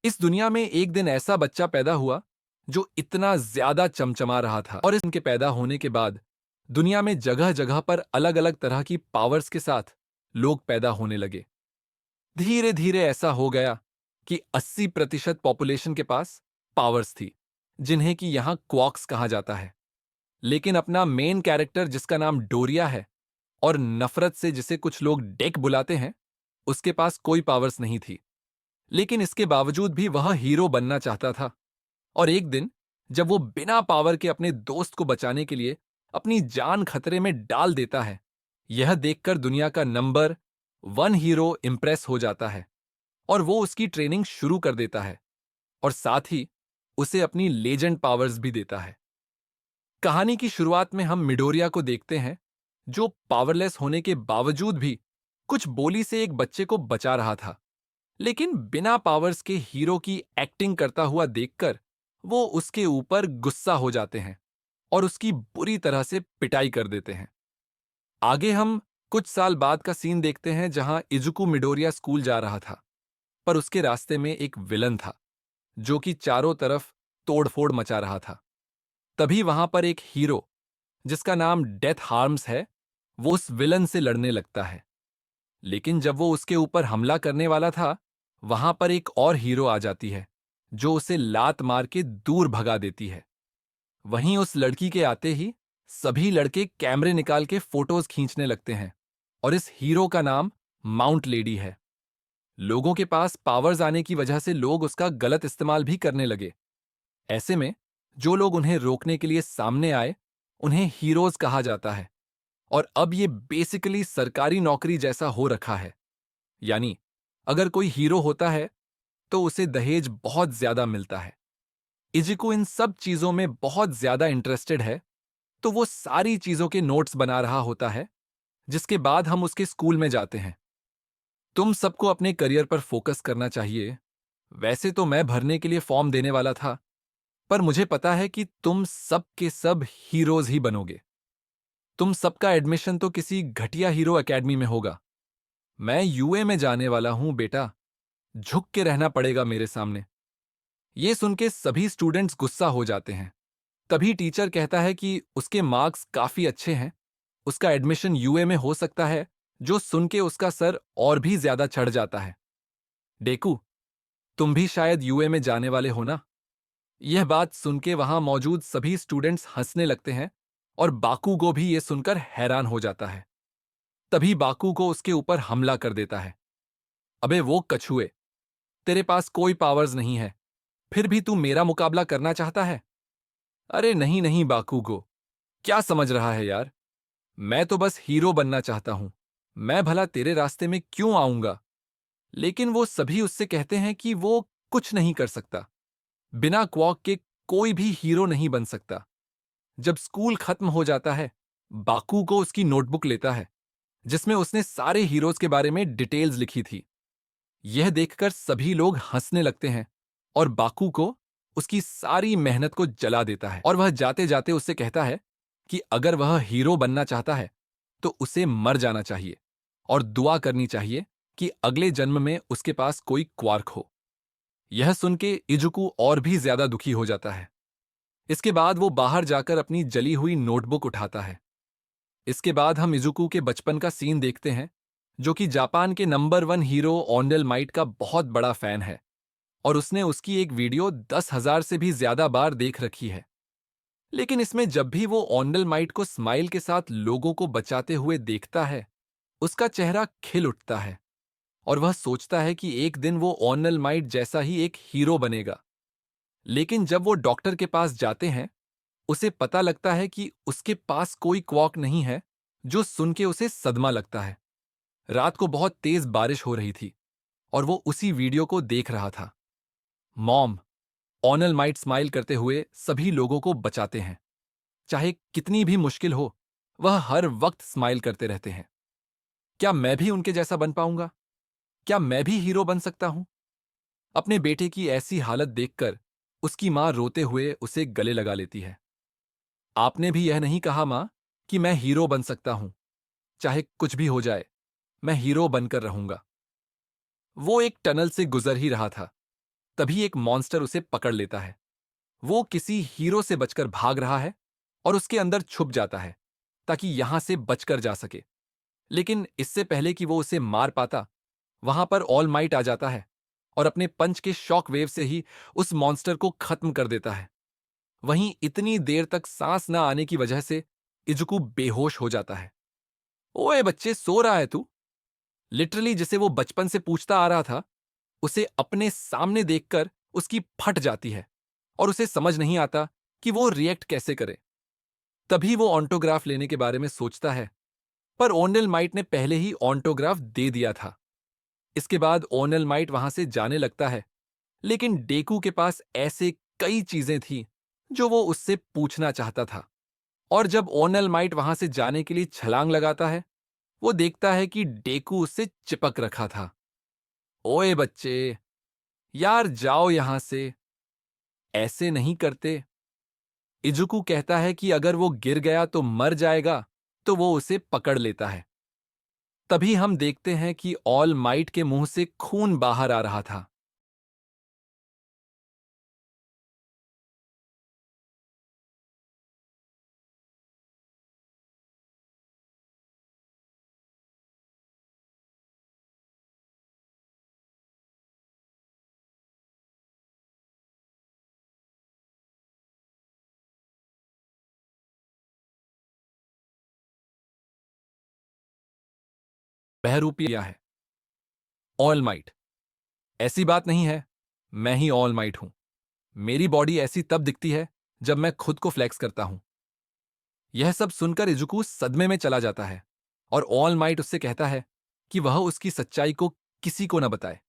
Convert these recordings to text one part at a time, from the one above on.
इस दुनिया में एक दिन ऐसा बच्चा पैदा हुआ जो इतना ज्यादा चमचमा रहा था, और इनके पैदा होने के बाद दुनिया में जगह जगह पर अलग अलग तरह की पावर्स के साथ लोग पैदा होने लगे। धीरे धीरे ऐसा हो गया कि 80% पॉपुलेशन के पास पावर्स थी, जिन्हें कि यहां क्वॉर्क्स कहा जाता है। लेकिन अपना मेन कैरेक्टर जिसका नाम डोरिया है, और नफरत से जिसे कुछ लोग डेक बुलाते हैं, उसके पास कोई पावर्स नहीं थी। लेकिन इसके बावजूद भी वह हीरो बनना चाहता था। और एक दिन जब वो बिना पावर के अपने दोस्त को बचाने के लिए अपनी जान खतरे में डाल देता है, यह देखकर दुनिया का नंबर 1 हीरो इंप्रेस हो जाता है, और वो उसकी ट्रेनिंग शुरू कर देता है, और साथ ही उसे अपनी लेजेंड पावर्स भी देता है। कहानी की शुरुआत में हम मिडोरिया को देखते हैं, जो पावरलेस होने के बावजूद भी कुछ बोली से एक बच्चे को बचा रहा था। लेकिन बिना पावर्स के हीरो की एक्टिंग करता हुआ देखकर वो उसके ऊपर गुस्सा हो जाते हैं और उसकी बुरी तरह से पिटाई कर देते हैं। आगे हम कुछ साल बाद का सीन देखते हैं, जहां इजुकू मिडोरिया स्कूल जा रहा था, पर उसके रास्ते में एक विलन था जो कि चारों तरफ तोड़फोड़ मचा रहा था। तभी वहां पर एक हीरो जिसका नाम डेथ हार्म्स है, वो उस विलन से लड़ने लगता है। लेकिन जब वो उसके ऊपर हमला करने वाला था, वहां पर एक और हीरो आ जाती है जो उसे लात मार के दूर भगा देती है। वहीं उस लड़की के आते ही सभी लड़के कैमरे निकाल के फोटोज खींचने लगते हैं, और इस हीरो का नाम माउंट लेडी है। लोगों के पास पावर्स आने की वजह से लोग उसका गलत इस्तेमाल भी करने लगे। ऐसे में जो लोग उन्हें रोकने के लिए सामने आए, उन्हें हीरोज कहा जाता है। और अब ये बेसिकली सरकारी नौकरी जैसा हो रखा है। यानी अगर कोई हीरो होता है तो उसे दहेज बहुत ज्यादा मिलता है। इजिको इन सब चीजों में बहुत ज्यादा इंटरेस्टेड है, तो वो सारी चीजों के नोट्स बना रहा होता है। जिसके बाद हम उसके स्कूल में जाते हैं। तुम सबको अपने करियर पर फोकस करना चाहिए। वैसे तो मैं भरने के लिए फॉर्म देने वाला था, पर मुझे पता है कि तुम सब के सब हीरोज ही बनोगे। तुम सबका एडमिशन तो किसी घटिया हीरो एकेडमी में होगा। मैं यूए में जाने वाला हूं बेटा, झुक के रहना पड़ेगा मेरे सामने। ये सुन के सभी स्टूडेंट्स गुस्सा हो जाते हैं। तभी टीचर कहता है कि उसके मार्क्स काफी अच्छे हैं, उसका एडमिशन यूए में हो सकता है। जो सुन के उसका सर और भी ज्यादा चढ़ जाता है। डेकू, तुम भी शायद यूए में जाने वाले हो ना? यह बात सुन के वहां मौजूद सभी स्टूडेंट्स हंसने लगते हैं, और बाकुगो भी ये सुनकर हैरान हो जाता है। तभी बाकुगो उसके ऊपर हमला कर देता है। अबे वो कछुए, तेरे पास कोई पावर्स नहीं है, फिर भी तू मेरा मुकाबला करना चाहता है? अरे नहीं नहीं बाकुगो, क्या समझ रहा है यार? मैं तो बस हीरो बनना चाहता हूं। मैं भला तेरे रास्ते में क्यों आऊंगा? लेकिन वो सभी उससे कहते हैं कि वो कुछ नहीं कर सकता। बिना क्वॉक के कोई भी हीरो नहीं बन सकता। जब स्कूल खत्म हो जाता है, बाकुगो उसकी नोटबुक लेता है जिसमें उसने सारे हीरोज के बारे में डिटेल्स लिखी थी। यह देखकर सभी लोग हंसने लगते हैं, और बाकू को उसकी सारी मेहनत को जला देता है, और वह जाते जाते उससे कहता है कि अगर वह हीरो बनना चाहता है तो उसे मर जाना चाहिए, और दुआ करनी चाहिए कि अगले जन्म में उसके पास कोई क्वार्क हो। यह सुन के इजुकू और भी ज्यादा दुखी हो जाता है। इसके बाद वो बाहर जाकर अपनी जली हुई नोटबुक उठाता है। इसके बाद हम इजुकू के बचपन का सीन देखते हैं, जो कि जापान के नंबर 1 हीरो ऑन्डेल माइट का बहुत बड़ा फैन है, और उसने उसकी एक वीडियो 10,000 से भी ज्यादा बार देख रखी है। लेकिन इसमें जब भी वो ऑन्डेल माइट को स्माइल के साथ लोगों को बचाते हुए देखता है, उसका चेहरा खिल उठता है, और वह सोचता है कि एक दिन वो ऑन्डेल माइट जैसा ही एक हीरो बनेगा। लेकिन जब वो डॉक्टर के पास जाते हैं, उसे पता लगता है कि उसके पास कोई क्वॉक नहीं है, जो सुन के उसे सदमा लगता है। रात को बहुत तेज बारिश हो रही थी, और वो उसी वीडियो को देख रहा था। मॉम, ऑनल माइट स्माइल करते हुए सभी लोगों को बचाते हैं। चाहे कितनी भी मुश्किल हो, वह हर वक्त स्माइल करते रहते हैं। क्या मैं भी उनके जैसा बन पाऊंगा? क्या मैं भी हीरो बन सकता हूं? अपने बेटे की ऐसी हालत देखकर उसकी मां रोते हुए उसे गले लगा लेती है। आपने भी यह नहीं कहा मां कि मैं हीरो बन सकता हूं? चाहे कुछ भी हो जाए, मैं हीरो बनकर रहूंगा। वो एक टनल से गुजर ही रहा था, तभी एक मॉन्स्टर उसे पकड़ लेता है। वो किसी हीरो से बचकर भाग रहा है और उसके अंदर छुप जाता है ताकि यहां से बचकर जा सके। लेकिन इससे पहले कि वो उसे मार पाता, वहां पर ऑल माइट आ जाता है और अपने पंच के शॉक वेव से ही उस मॉन्स्टर को खत्म कर देता है। वहीं इतनी देर तक सांस न आने की वजह से इजुकू बेहोश हो जाता है। ओए बच्चे, सो रहा है तू? लिटरली जिसे वो बचपन से पूछता आ रहा था, उसे अपने सामने देखकर उसकी फट जाती है और उसे समझ नहीं आता कि वो रिएक्ट कैसे करे। तभी वो ऑन्टोग्राफ लेने के बारे में सोचता है, पर ओनेल माइट ने पहले ही ऑन्टोग्राफ दे दिया था। इसके बाद ओनेल माइट वहां से जाने लगता है, लेकिन डेकू के पास ऐसे कई चीजें थी जो वो उससे पूछना चाहता था। और जब ओनेल माइट वहां से जाने के लिए छलांग लगाता है, वो देखता है कि डेकू उससे चिपक रखा था। ओए बच्चे, यार जाओ यहां से, ऐसे नहीं करते। इजुकू कहता है कि अगर वो गिर गया तो मर जाएगा, तो वो उसे पकड़ लेता है। तभी हम देखते हैं कि ऑल माइट के मुंह से खून बाहर आ रहा था। बहरूपिया है ऑल माइट। ऐसी बात नहीं है, मैं ही ऑल माइट हूं। मेरी बॉडी ऐसी तब दिखती है जब मैं खुद को फ्लेक्स करता हूं। यह सब सुनकर इजुकू सदमे में चला जाता है और ऑल माइट उससे कहता है कि वह उसकी सच्चाई को किसी को न बताए।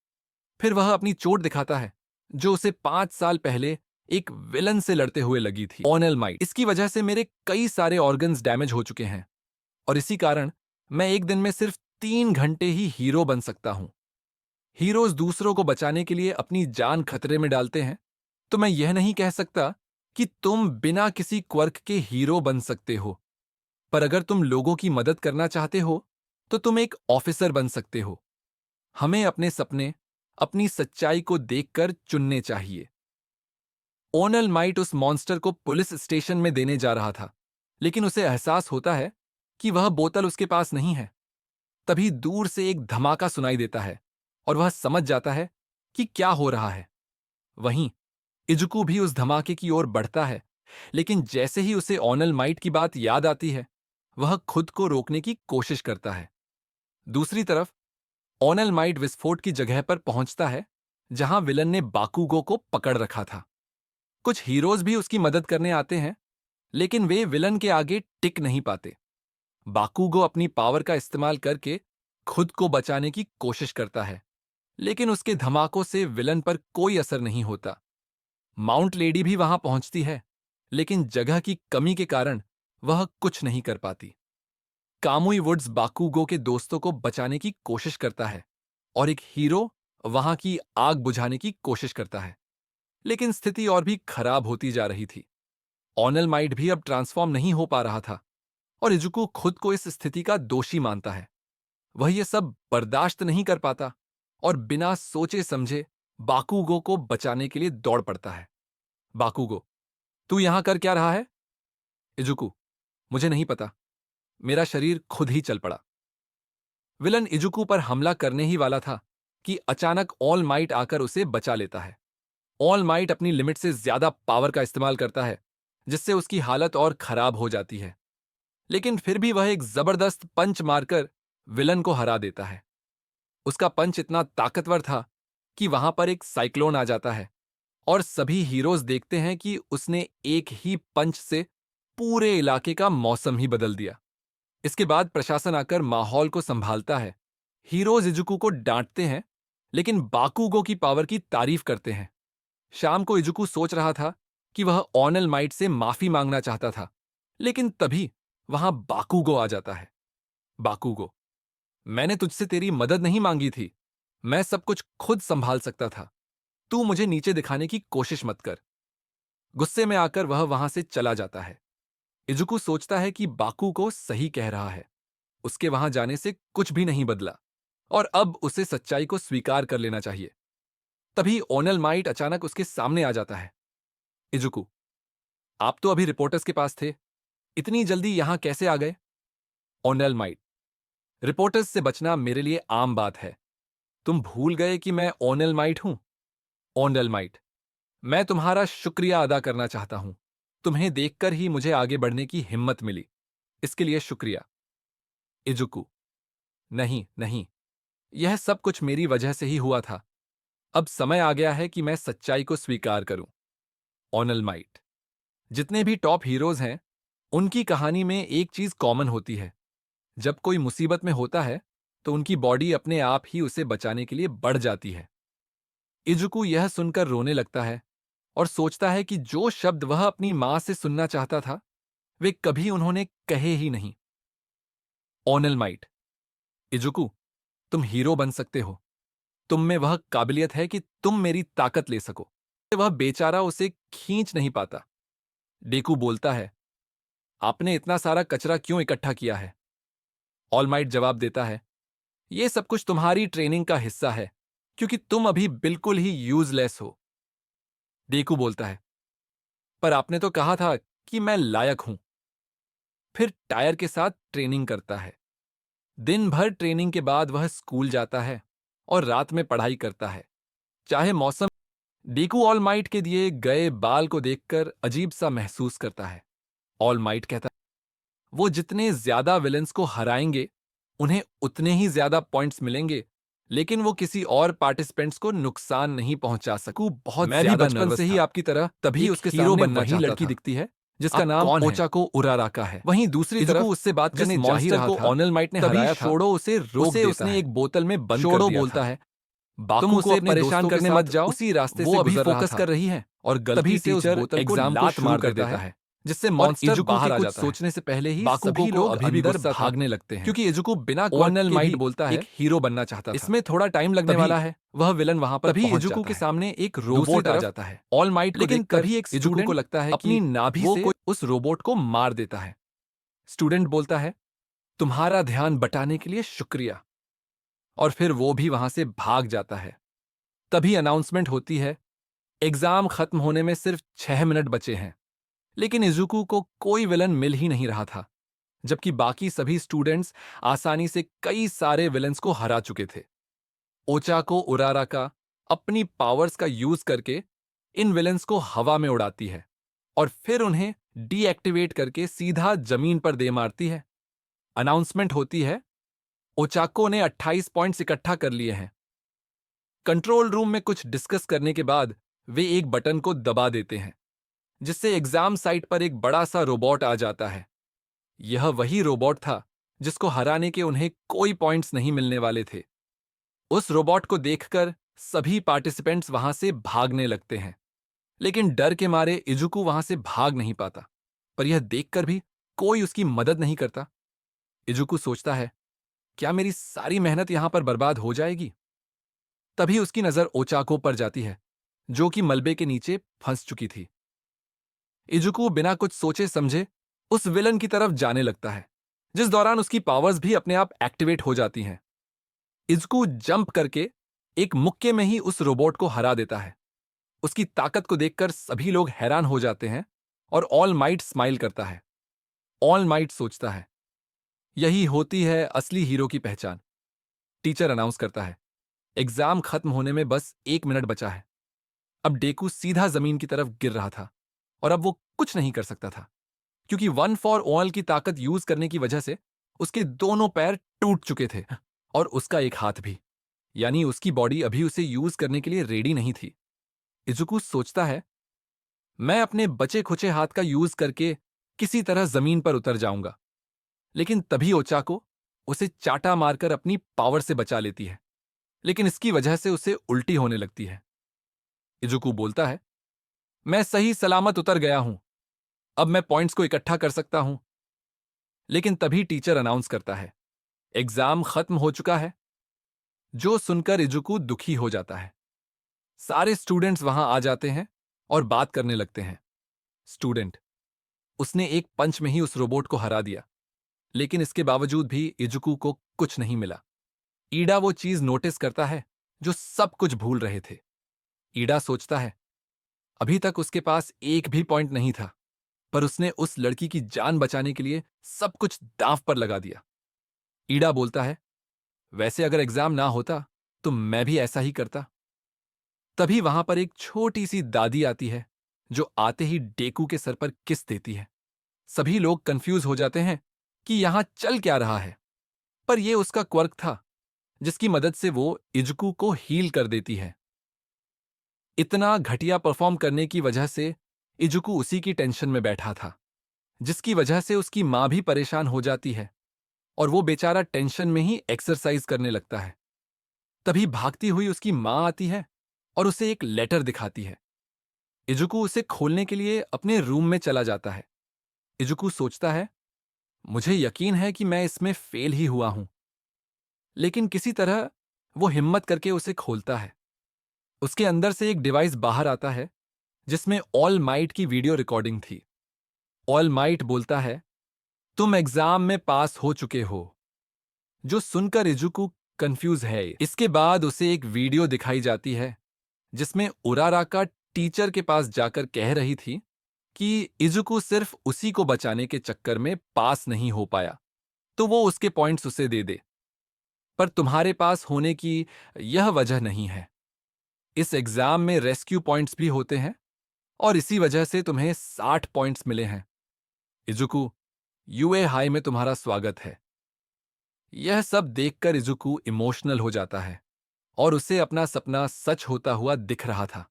फिर वह अपनी चोट दिखाता है जो उसे 5 साल पहले एक विलन से लड़ते हुए लगी थी। ऑनल माइट, इसकी वजह से मेरे कई सारे ऑर्गन्स डैमेज हो चुके हैं और इसी कारण मैं एक दिन में सिर्फ 3 घंटे ही हीरो बन सकता हूं। हीरोज दूसरों को बचाने के लिए अपनी जान खतरे में डालते हैं, तो मैं यह नहीं कह सकता कि तुम बिना किसी क्वर्क के हीरो बन सकते हो। पर अगर तुम लोगों की मदद करना चाहते हो, तो तुम एक ऑफिसर बन सकते हो। हमें अपने सपने अपनी सच्चाई को देखकर चुनने चाहिए। ओनल माइट उस मॉन्स्टर को पुलिस स्टेशन में देने जा रहा था, लेकिन उसे एहसास होता है कि वह बोतल उसके पास नहीं है। तभी दूर से एक धमाका सुनाई देता है और वह समझ जाता है कि क्या हो रहा है। वहीं इजुकू भी उस धमाके की ओर बढ़ता है, लेकिन जैसे ही उसे ओनल माइट की बात याद आती है, वह खुद को रोकने की कोशिश करता है। दूसरी तरफ ओनल माइट विस्फोट की जगह पर पहुंचता है जहां विलन ने बाकुगो को पकड़ रखा था। कुछ हीरोज भी उसकी मदद करने आते हैं, लेकिन वे विलन के आगे टिक नहीं पाते। बाकुगो अपनी पावर का इस्तेमाल करके खुद को बचाने की कोशिश करता है, लेकिन उसके धमाकों से विलन पर कोई असर नहीं होता। माउंट लेडी भी वहां पहुंचती है, लेकिन जगह की कमी के कारण वह कुछ नहीं कर पाती। कामुई वुड्स बाकुगो के दोस्तों को बचाने की कोशिश करता है और एक हीरो वहां की आग बुझाने की कोशिश करता है, लेकिन स्थिति और भी खराब होती जा रही थी। ऑनल माइट भी अब ट्रांसफॉर्म नहीं हो पा रहा था और इजुको खुद को इस स्थिति का दोषी मानता है। वह यह सब बर्दाश्त नहीं कर पाता और बिना सोचे समझे बाकुगो को बचाने के लिए दौड़ पड़ता है। बाकुगो, तू यहां कर क्या रहा है? इजुको, मुझे नहीं पता, मेरा शरीर खुद ही चल पड़ा। विलन इजुकू पर हमला करने ही वाला था कि अचानक ऑल माइट आकर उसे बचा लेता है। ऑल माइट अपनी लिमिट से ज्यादा पावर का इस्तेमाल करता है, जिससे उसकी हालत और खराब हो जाती है, लेकिन फिर भी वह एक जबरदस्त पंच मारकर विलन को हरा देता है। उसका पंच इतना ताकतवर था कि वहां पर एक साइक्लोन आ जाता है और सभी हीरोज देखते हैं कि उसने एक ही पंच से पूरे इलाके का मौसम ही बदल दिया। इसके बाद प्रशासन आकर माहौल को संभालता है। हीरोज इजुकू को डांटते हैं, लेकिन बाकुगो की पावर की तारीफ करते हैं। शाम को इजुकू सोच रहा था कि वह ऑनल माइट से माफी मांगना चाहता था, लेकिन तभी वहां बाकुगो आ जाता है। बाकुगो, मैंने तुझसे तेरी मदद नहीं मांगी थी। मैं सब कुछ खुद संभाल सकता था। तू मुझे नीचे दिखाने की कोशिश मत कर। गुस्से में आकर वह वहां से चला जाता है। इजुकू सोचता है कि बाकुगो सही कह रहा है। उसके वहां जाने से कुछ भी नहीं बदला और अब उसे सच्चाई को स्वीकार कर लेना चाहिए। तभी ओनल माइट अचानक उसके सामने आ जाता है। इजुकू, आप तो अभी रिपोर्टर्स के पास थे, इतनी जल्दी यहां कैसे आ गए? ओनल माइट, रिपोर्टर्स से बचना मेरे लिए आम बात है। तुम भूल गए कि मैं ओनल माइट हूं? ओनल माइट, मैं तुम्हारा शुक्रिया अदा करना चाहता हूं। तुम्हें देखकर ही मुझे आगे बढ़ने की हिम्मत मिली, इसके लिए शुक्रिया। इजुकू, नहीं नहीं, यह सब कुछ मेरी वजह से ही हुआ था। अब समय आ गया है कि मैं सच्चाई को स्वीकार करूं। ओनल माइट, जितने भी टॉप हीरोज हैं, उनकी कहानी में एक चीज कॉमन होती है। जब कोई मुसीबत में होता है तो उनकी बॉडी अपने आप ही उसे बचाने के लिए बढ़ जाती है। इजुकू यह सुनकर रोने लगता है और सोचता है कि जो शब्द वह अपनी मां से सुनना चाहता था, वे कभी उन्होंने कहे ही नहीं। ओनल माइट, इजुकू, तुम हीरो बन सकते हो। तुम में वह काबिलियत है कि तुम मेरी ताकत ले सको। वह बेचारा उसे खींच नहीं पाता। डेकू बोलता है, आपने इतना सारा कचरा क्यों इकट्ठा किया है? ऑलमाइट जवाब देता है, यह सब कुछ तुम्हारी ट्रेनिंग का हिस्सा है, क्योंकि तुम अभी बिल्कुल ही यूजलेस हो। डेकू बोलता है, पर आपने तो कहा था कि मैं लायक हूं। फिर टायर के साथ ट्रेनिंग करता है। दिन भर ट्रेनिंग के बाद वह स्कूल जाता है और रात में पढ़ाई करता है, चाहे मौसम। डेकू ऑल माइट के दिए गए बाल को देखकर अजीब सा महसूस करता है। ऑल माइट कहता है, वो जितने ज्यादा विलेंस को हराएंगे उन्हें उतने ही ज्यादा पॉइंट्स मिलेंगे, लेकिन वो किसी और पार्टिसिपेंट्स को नुकसान नहीं पहुंचा सकू। बहुत मैं भी बचपन से ही आपकी तरह तभी उसके हीरो बनना वही लड़की दिखती है जिसका नाम ओचाको उराराका है। वहीं दूसरी तरफ उससे बात करने जा ही रहा था, ओनल माइट ने हराया था, शोडो उसे रोक देता उसने एक बोतल में बंद कर दिया बोलता है, तुम उसे परेशान करने मत जाओ, उसी रास्ते से अभी फोकस कर रही है। और गलती से उस बोतल को लात मार कर देता है, जिससे मॉन्स्टर बाहर आ जाता है। सोचने से पहले ही सभी लोग अभी भी अंदर भागने लगते हैं, क्योंकि इजुको बिना ओनल माइट बोलता है एक हीरो बनना चाहता था। इसमें थोड़ा टाइम लगने वाला है। वह विलन वहां पर तभी इजुको के सामने एक रोबोट आ जाता है ऑल माइट को, लेकिन तभी एक इजुको को लगता है अपनी नाभि से उस रोबोट को मार देता है। स्टूडेंट बोलता है, तुम्हारा ध्यान बटाने के लिए शुक्रिया, और फिर वो भी वहां से भाग जाता है। तभी अनाउंसमेंट होती है, एग्जाम खत्म होने में सिर्फ 6 मिनट बचे हैं। लेकिन इजुको को कोई विलन मिल ही नहीं रहा था, जबकि बाकी सभी स्टूडेंट्स आसानी से कई सारे विलन्स को हरा चुके थे। ओचाको उराराका अपनी पावर्स का यूज करके इन विलन्स को हवा में उड़ाती है और फिर उन्हें डीएक्टिवेट करके सीधा जमीन पर दे मारती है। अनाउंसमेंट होती है, ओचाको ने 28 पॉइंट्स इकट्ठा कर लिए हैं। कंट्रोल रूम में कुछ डिस्कस करने के बाद वे एक बटन को दबा देते हैं, जिससे एग्जाम साइट पर एक बड़ा सा रोबोट आ जाता है। यह वही रोबोट था जिसको हराने के उन्हें कोई पॉइंट्स नहीं मिलने वाले थे। उस रोबोट को देखकर सभी पार्टिसिपेंट्स वहां से भागने लगते हैं, लेकिन डर के मारे इजुको वहां से भाग नहीं पाता। पर यह देखकर भी कोई उसकी मदद नहीं करता। इजुको सोचता है, क्या मेरी सारी मेहनत यहां पर बर्बाद हो जाएगी? तभी उसकी नजर ओचाको पर जाती है, जो कि मलबे के नीचे फंस चुकी थी। इजुको बिना कुछ सोचे समझे उस विलन की तरफ जाने लगता है, जिस दौरान उसकी पावर्स भी अपने आप एक्टिवेट हो जाती हैं। इजुको जंप करके एक मुक्के में ही उस रोबोट को हरा देता है। उसकी ताकत को देखकर सभी लोग हैरान हो जाते हैं और ऑल माइट स्माइल करता है। ऑल माइट सोचता है, यही होती है असली हीरो की पहचान। टीचर अनाउंस करता है, एग्जाम खत्म होने में बस 1 मिनट बचा है। अब डेकू सीधा जमीन की तरफ गिर रहा था और अब वो कुछ नहीं कर सकता था, क्योंकि 1 फॉर ऑल की ताकत यूज करने की वजह से उसके दोनों पैर टूट चुके थे और उसका एक हाथ भी, यानी उसकी बॉडी अभी उसे यूज करने के लिए रेडी नहीं थी। इजुको सोचता है, मैं अपने बचे खुचे हाथ का यूज करके किसी तरह जमीन पर उतर जाऊंगा। लेकिन तभी ओचाको उसे चाटा मारकर अपनी पावर से बचा लेती है, लेकिन इसकी वजह से उसे उल्टी होने लगती है। इजुको बोलता है, मैं सही सलामत उतर गया हूं, अब मैं पॉइंट्स को इकट्ठा कर सकता हूं। लेकिन तभी टीचर अनाउंस करता है, एग्जाम खत्म हो चुका है। जो सुनकर इजुको दुखी हो जाता है। सारे स्टूडेंट्स वहां आ जाते हैं और बात करने लगते हैं। स्टूडेंट, उसने एक पंच में ही उस रोबोट को हरा दिया, लेकिन इसके बावजूद भी इजुको को कुछ नहीं मिला। ईडा वो चीज नोटिस करता है जो सब कुछ भूल रहे थे। ईडा सोचता है, अभी तक उसके पास एक भी पॉइंट नहीं था, पर उसने उस लड़की की जान बचाने के लिए सब कुछ दांव पर लगा दिया। ईडा बोलता है, वैसे अगर एग्जाम ना होता तो मैं भी ऐसा ही करता। तभी वहां पर एक छोटी सी दादी आती है, जो आते ही डेकू के सर पर किस देती है। सभी लोग कंफ्यूज हो जाते हैं कि यहां चल क्या रहा है, पर यह उसका क्वर्क था, जिसकी मदद से वो इजुकू को हील कर देती है। इतना घटिया परफॉर्म करने की वजह से इजुकू उसी की टेंशन में बैठा था, जिसकी वजह से उसकी मां भी परेशान हो जाती है और वो बेचारा टेंशन में ही एक्सरसाइज करने लगता है। तभी भागती हुई उसकी मां आती है और उसे एक लेटर दिखाती है। इजुकू उसे खोलने के लिए अपने रूम में चला जाता है। इजुकू सोचता है, मुझे यकीन है कि मैं इसमें फेल ही हुआ हूं, लेकिन किसी तरह वो हिम्मत करके उसे खोलता है। उसके अंदर से एक डिवाइस बाहर आता है, जिसमें ऑल माइट की वीडियो रिकॉर्डिंग थी। ऑल माइट बोलता है, तुम एग्जाम में पास हो चुके हो। जो सुनकर इजुकू कंफ्यूज है। इसके बाद उसे एक वीडियो दिखाई जाती है, जिसमें उराराका टीचर के पास जाकर कह रही थी कि इजुकू सिर्फ उसी को बचाने के चक्कर में पास नहीं हो पाया, तो वो उसके पॉइंट्स उसे दे दे। पर तुम्हारे पास होने की यह वजह नहीं है। इस एग्जाम में रेस्क्यू पॉइंट्स भी होते हैं और इसी वजह से तुम्हें 60 पॉइंट्स मिले हैं। इजुकू, यूए हाई में तुम्हारा स्वागत है। यह सब देखकर इजुकू इमोशनल हो जाता है और उसे अपना सपना सच होता हुआ दिख रहा था।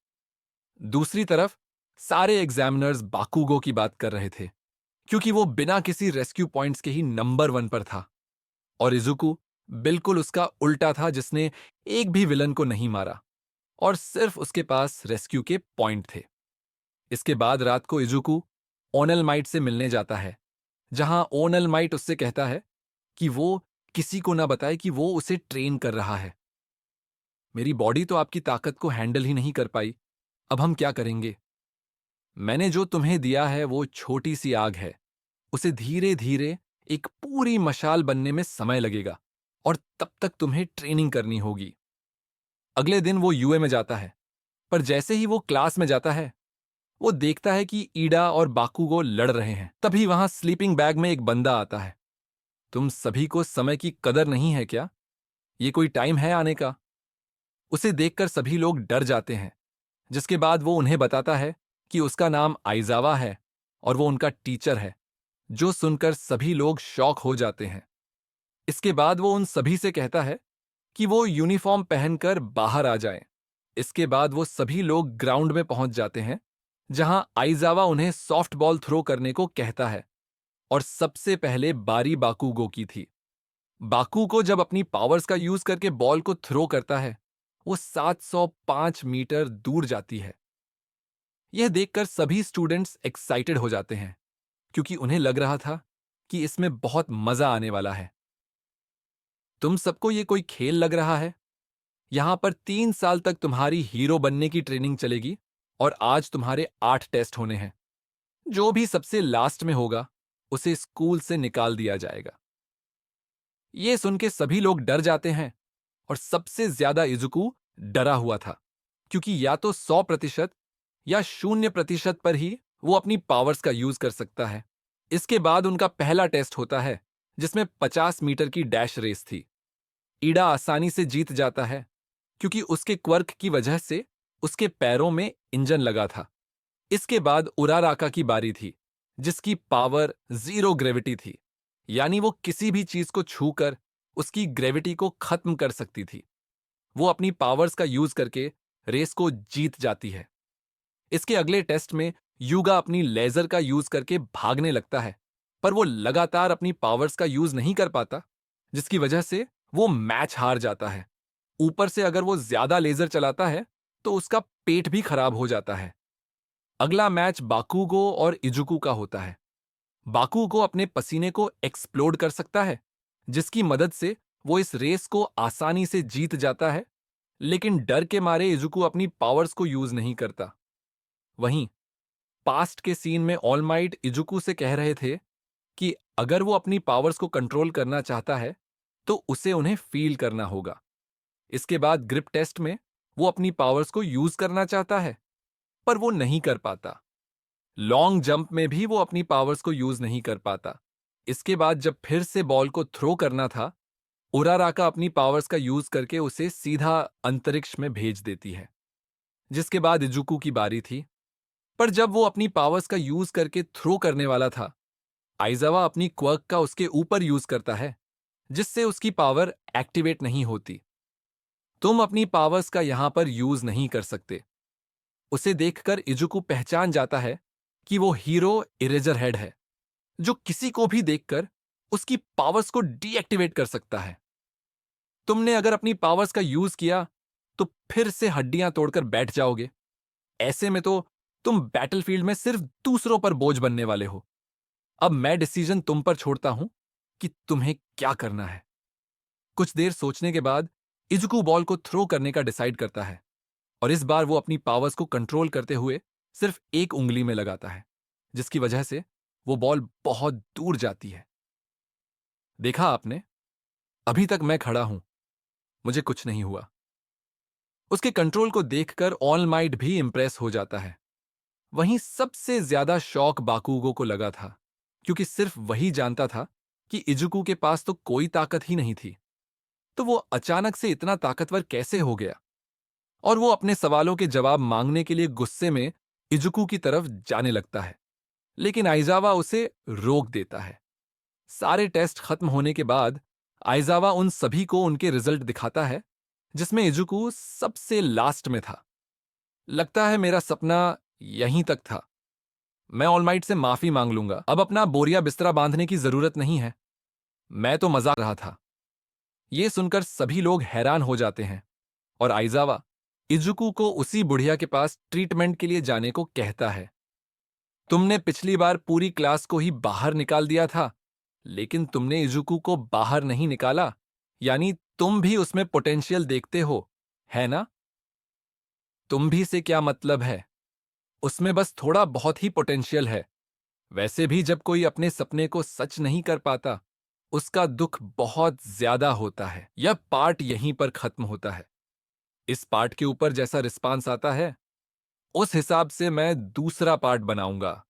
दूसरी तरफ सारे एग्जामिनर्स बाकुगो की बात कर रहे थे, क्योंकि वो बिना किसी रेस्क्यू पॉइंट्स के ही नंबर 1 पर था और इजुकू बिल्कुल उसका उल्टा था, जिसने एक भी विलन को नहीं मारा और सिर्फ उसके पास रेस्क्यू के पॉइंट थे। इसके बाद रात को इजुकू ओनल माइट से मिलने जाता है, जहां ओनल माइट उससे कहता है कि वो किसी को ना बताए कि वो उसे ट्रेन कर रहा है। मेरी बॉडी तो आपकी ताकत को हैंडल ही नहीं कर पाई, अब हम क्या करेंगे? मैंने जो तुम्हें दिया है वो छोटी सी आग है, उसे धीरे धीरे एक पूरी मशाल बनने में समय लगेगा और तब तक तुम्हें ट्रेनिंग करनी होगी। अगले दिन वो यूए में जाता है, पर जैसे ही वो क्लास में जाता है, वो देखता है कि ईडा और बाकुगो लड़ रहे हैं। तभी वहां स्लीपिंग बैग में एक बंदा आता है। तुम सभी को समय की कदर नहीं है क्या? ये कोई टाइम है आने का? उसे देखकर सभी लोग डर जाते हैं, जिसके बाद वो उन्हें बताता है कि उसका नाम आइजावा है और वो उनका टीचर है, जो सुनकर सभी लोग शॉक हो जाते हैं। इसके बाद वो उन सभी से कहता है कि वो यूनिफॉर्म पहनकर बाहर आ जाएं। इसके बाद वो सभी लोग ग्राउंड में पहुंच जाते हैं, जहां आइजावा उन्हें सॉफ्ट बॉल थ्रो करने को कहता है और सबसे पहले बारी बाकुगो की थी। बाकुगो जब अपनी पावर्स का यूज करके बॉल को थ्रो करता है, वो 705 मीटर दूर जाती है। यह देखकर सभी स्टूडेंट्स एक्साइटेड हो जाते हैं, क्योंकि उन्हें लग रहा था कि इसमें बहुत मजा आने वाला है। तुम सबको ये कोई खेल लग रहा है? यहां पर 3 साल तक तुम्हारी हीरो बनने की ट्रेनिंग चलेगी और आज तुम्हारे 8 टेस्ट होने हैं। जो भी सबसे लास्ट में होगा, उसे स्कूल से निकाल दिया जाएगा। ये सुन के सभी लोग डर जाते हैं और सबसे ज्यादा इजुकू डरा हुआ था, क्योंकि या तो 100% या 0% पर ही वो अपनी पावर्स का यूज कर सकता है। इसके बाद उनका पहला टेस्ट होता है, जिसमें 50 मीटर की डैश रेस थी। ईडा आसानी से जीत जाता है, क्योंकि उसके क्वर्क की वजह से उसके पैरों में इंजन लगा था। इसके बाद उराराका की बारी थी, जिसकी पावर 0 ग्रेविटी थी, यानी वो किसी भी चीज को छूकर उसकी ग्रेविटी को खत्म कर सकती थी। वो अपनी पावर्स का यूज करके रेस को जीत जाती है। इसके अगले टेस्ट में युगा अपनी लेजर का यूज करके भागने लगता है, पर वो लगातार अपनी पावर्स का यूज नहीं कर पाता, जिसकी वजह से वो मैच हार जाता है। ऊपर से अगर वो ज्यादा लेजर चलाता है तो उसका पेट भी खराब हो जाता है। अगला मैच बाकुगो और इजुकू का होता है। बाकुगो अपने पसीने को एक्सप्लोड कर सकता है, जिसकी मदद से वो इस रेस को आसानी से जीत जाता है, लेकिन डर के मारे इजुकू अपनी पावर्स को यूज नहीं करता। वहीं पास्ट के सीन में ऑलमाइट इजुकू से कह रहे थे कि अगर वो अपनी पावर्स को कंट्रोल करना चाहता है, तो उसे उन्हें फील करना होगा। इसके बाद ग्रिप टेस्ट में वो अपनी पावर्स को यूज करना चाहता है, पर वो नहीं कर पाता। लॉन्ग जंप में भी वो अपनी पावर्स को यूज नहीं कर पाता। इसके बाद जब फिर से बॉल को थ्रो करना था, उराराका अपनी पावर्स का यूज करके उसे सीधा अंतरिक्ष में भेज देती है। जिसके बाद इजुकू की बारी थी। पर जब वो अपनी पावर्स का यूज करके थ्रो करने वाला था, आइजावा अपनी क्वर्क का उसके ऊपर यूज करता है, जिससे उसकी पावर एक्टिवेट नहीं होती। तुम अपनी पावर्स का यहां पर यूज नहीं कर सकते। उसे देखकर इजुकू पहचान जाता है कि वो हीरो इरेजर हेड है, जो किसी को भी देखकर उसकी पावर्स को डीएक्टिवेट कर सकता है। तुमने अगर अपनी पावर्स का यूज किया तो फिर से हड्डियां तोड़कर बैठ जाओगे। ऐसे में तो तुम बैटलफील्ड में सिर्फ दूसरों पर बोझ बनने वाले हो। अब मैं डिसीजन तुम पर छोड़ता हूं कि तुम्हें क्या करना है। कुछ देर सोचने के बाद इजुकू बॉल को थ्रो करने का डिसाइड करता है, और इस बार वो अपनी पावर्स को कंट्रोल करते हुए सिर्फ एक उंगली में लगाता है, जिसकी वजह से वो बॉल बहुत दूर जाती है। देखा आपने, अभी तक मैं खड़ा हूं, मुझे कुछ नहीं हुआ। उसके कंट्रोल को देखकर ऑल माइट भी इंप्रेस हो जाता है। वहीं सबसे ज्यादा शौक बाकुगो को लगा था, क्योंकि सिर्फ वही जानता था कि इजुकू के पास तो कोई ताकत ही नहीं थी। तो वो अचानक से इतना ताकतवर कैसे हो गया? और वो अपने सवालों के जवाब मांगने के लिए गुस्से में इजुकू की तरफ जाने लगता है, लेकिन आइजावा उसे रोक देता है। सारे टेस्ट खत्म होने के बाद आइजावा उन सभी को उनके रिजल्ट दिखाता है, जिसमें इजुकू सबसे लास्ट में था। लगता है मेरा सपना यहीं तक था। मैं ऑलमाइट से माफी मांग लूंगा। अब अपना बोरिया बिस्तरा बांधने की जरूरत नहीं है। मैं तो मजाक रहा था। ये सुनकर सभी लोग हैरान हो जाते हैं, और आइजावा इजुकू को उसी बुढ़िया के पास ट्रीटमेंट के लिए जाने को कहता है। तुमने पिछली बार पूरी क्लास को ही बाहर निकाल दिया था, लेकिन तुमने इजुकू को बाहर नहीं निकाला, यानी तुम भी उसमें पोटेंशियल देखते हो, है ना? तुम भी से क्या मतलब है? उसमें बस थोड़ा बहुत ही पोटेंशियल है। वैसे भी जब कोई अपने सपने को सच नहीं कर पाता, उसका दुख बहुत ज्यादा होता है। यह पार्ट यहीं पर खत्म होता है। इस पार्ट के ऊपर जैसा रिस्पांस आता है, उस हिसाब से मैं दूसरा पार्ट बनाऊंगा।